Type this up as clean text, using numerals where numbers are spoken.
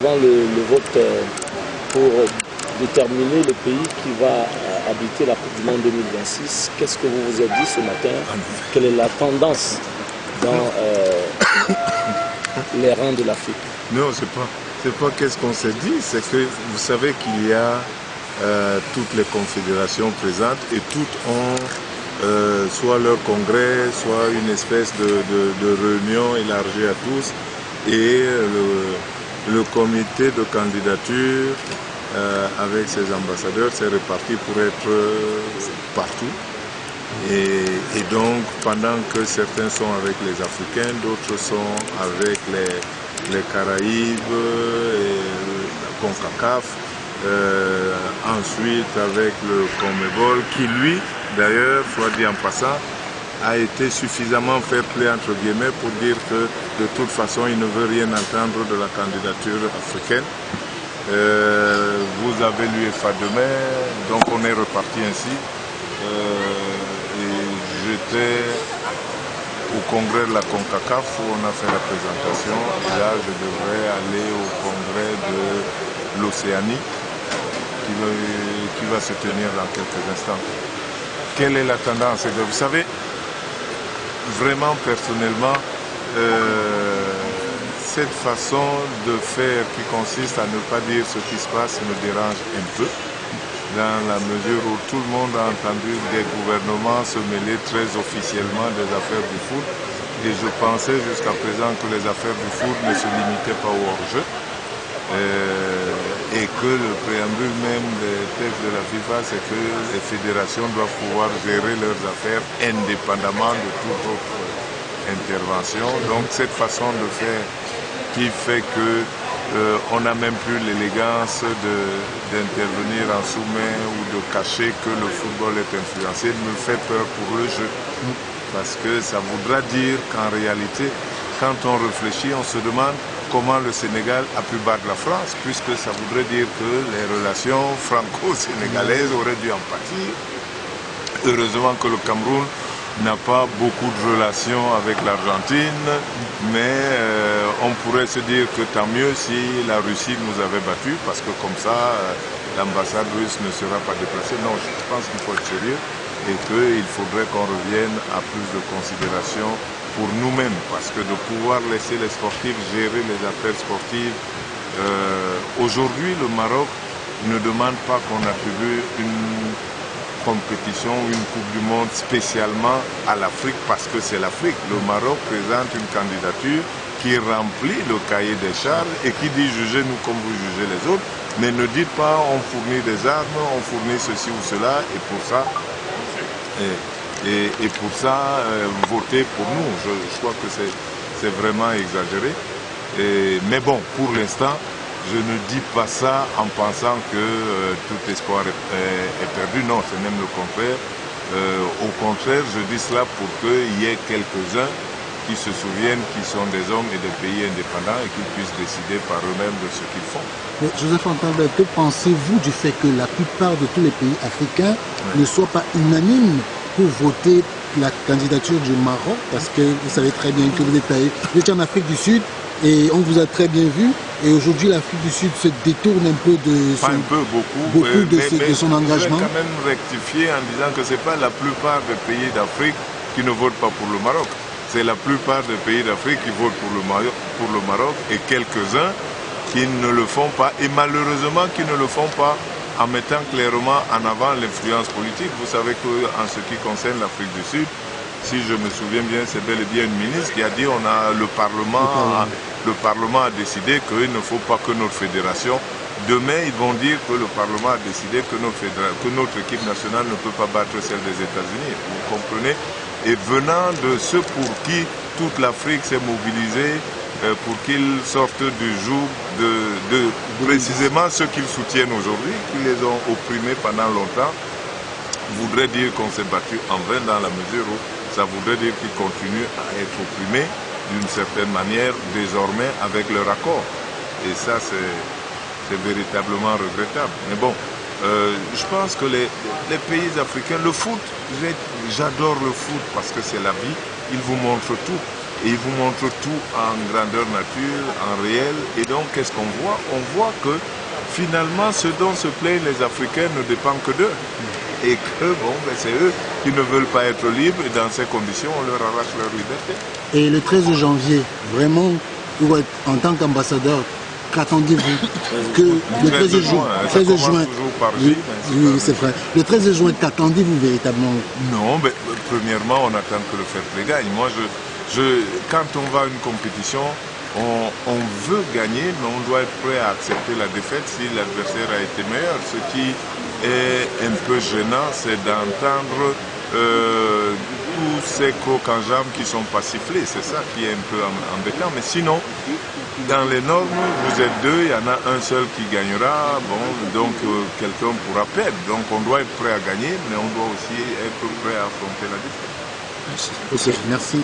Avant le vote pour déterminer le pays qui va habiter la Coupe du Monde 2026, qu'est-ce que vous vous êtes dit ce matin? Quelle est la tendance dans les rangs de l'Afrique? Non, c'est pas qu'est-ce qu'on s'est dit, c'est que vous savez qu'il y a toutes les confédérations présentes et toutes ont soit leur congrès, soit une espèce de réunion élargie à tous, et le comité de candidature avec ses ambassadeurs s'est réparti pour être partout. Et donc, pendant que certains sont avec les Africains, d'autres sont avec les Caraïbes et la CONCACAF, ensuite avec le CONMEBOL, qui lui, d'ailleurs, soit dit en passant, a été suffisamment fair play entre guillemets pour dire que de toute façon il ne veut rien entendre de la candidature africaine. Vous avez l'UEFA demain, donc on est reparti ainsi. Et j'étais au congrès de la CONCACAF où on a fait la présentation, et là je devrais aller au congrès de l'Océanie qui va se tenir dans quelques instants. Quelle est la tendance? Vous savez, vraiment personnellement, cette façon de faire qui consiste à ne pas dire ce qui se passe me dérange un peu, dans la mesure où tout le monde a entendu des gouvernements se mêler très officiellement des affaires du foot, et je pensais jusqu'à présent que les affaires du foot ne se limitaient pas au hors-jeu, et que le préambule même des textes de la FIFA, c'est que les fédérations doivent pouvoir gérer leurs affaires indépendamment de toute autre intervention. Donc cette façon de faire qui fait que on n'a même plus l'élégance d'intervenir en sous-main ou de cacher que le football est influencé me fait peur pour le jeu. Parce que ça voudra dire qu'en réalité, quand on réfléchit, on se demande comment le Sénégal a pu battre la France, puisque ça voudrait dire que les relations franco-sénégalaises auraient dû en pâtir. Heureusement que le Cameroun n'a pas beaucoup de relations avec l'Argentine, mais on pourrait se dire que tant mieux si la Russie nous avait battus, parce que comme ça, l'ambassade russe ne sera pas déplacée. Non, je pense qu'il faut être sérieux et qu'il faudrait qu'on revienne à plus de considération pour nous-mêmes, parce que de pouvoir laisser les sportifs gérer les affaires sportives, aujourd'hui le Maroc ne demande pas qu'on attribue une compétition, une Coupe du Monde spécialement à l'Afrique, parce que c'est l'Afrique. Le Maroc présente une candidature qui remplit le cahier des charges et qui dit jugez-nous comme vous jugez les autres, mais ne dites pas on fournit des armes, on fournit ceci ou cela, et pour ça votez pour nous. Je crois que c'est vraiment exagéré. Mais bon, pour l'instant, je ne dis pas ça en pensant que tout espoir est perdu. Non, c'est même le contraire. Au contraire, je dis cela pour qu'il y ait quelques-uns qui se souviennent qu'ils sont des hommes et des pays indépendants et qu'ils puissent décider par eux-mêmes de ce qu'ils font. Mais Joseph Antandé, que pensez-vous du fait que la plupart de tous les pays africains ne soient pas unanimes pour voter la candidature du Maroc? Parce que vous savez très bien que vous êtes en Afrique du Sud et on vous a très bien vu. Et aujourd'hui, l'Afrique du Sud se détourne un peu de son, de son engagement. Je vais quand même rectifier en disant que ce n'est pas la plupart des pays d'Afrique qui ne votent pas pour le Maroc. C'est la plupart des pays d'Afrique qui votent pour le Maroc et quelques-uns qui ne le font pas, et malheureusement qui ne le font pas en mettant clairement en avant l'influence politique. Vous savez qu'en ce qui concerne l'Afrique du Sud, si je me souviens bien, c'est bel et bien une ministre qui a dit le Parlement a décidé qu'il ne faut pas que notre fédération, demain ils vont dire que le Parlement a décidé que notre équipe nationale ne peut pas battre celle des États-Unis. Vous comprenez? Et venant de ceux pour qui toute l'Afrique s'est mobilisée, pour qu'ils sortent du joug de précisément ceux qu'ils soutiennent aujourd'hui, qui les ont opprimés pendant longtemps, voudrait dire qu'on s'est battu en vain, dans la mesure où ça voudrait dire qu'ils continuent à être opprimés d'une certaine manière désormais avec leur accord. Et ça, c'est véritablement regrettable. Mais bon, je pense que les pays africains, le foot, j'adore le foot parce que c'est la vie, il vous montre tout. Et il vous montre tout en grandeur nature, en réel. Et donc, qu'est-ce qu'on voit? On voit que finalement, ce dont se plaignent les Africains ne dépend que d'eux. Et que, bon, ben, c'est eux qui ne veulent pas être libres. Et dans ces conditions, on leur arrache leur liberté. Et le 13 janvier, vraiment, en tant qu'ambassadeur, qu'attendez-vous que le 13 juin, oui, c'est vrai. Le 13 juin, qu'attendez-vous véritablement? Non, mais premièrement, on attend que le fair play gagne. Moi, quand on va à une compétition, on veut gagner, mais on doit être prêt à accepter la défaite si l'adversaire a été meilleur. Ce qui est un peu gênant, c'est d'entendre tous ces crocs en jambes qui ne sont pas sifflés. C'est ça qui est un peu embêtant. Mais sinon, dans les normes, vous êtes deux, il y en a un seul qui gagnera. Bon, donc quelqu'un pourra perdre. Donc on doit être prêt à gagner, mais on doit aussi être prêt à affronter la défaite. Merci. Merci.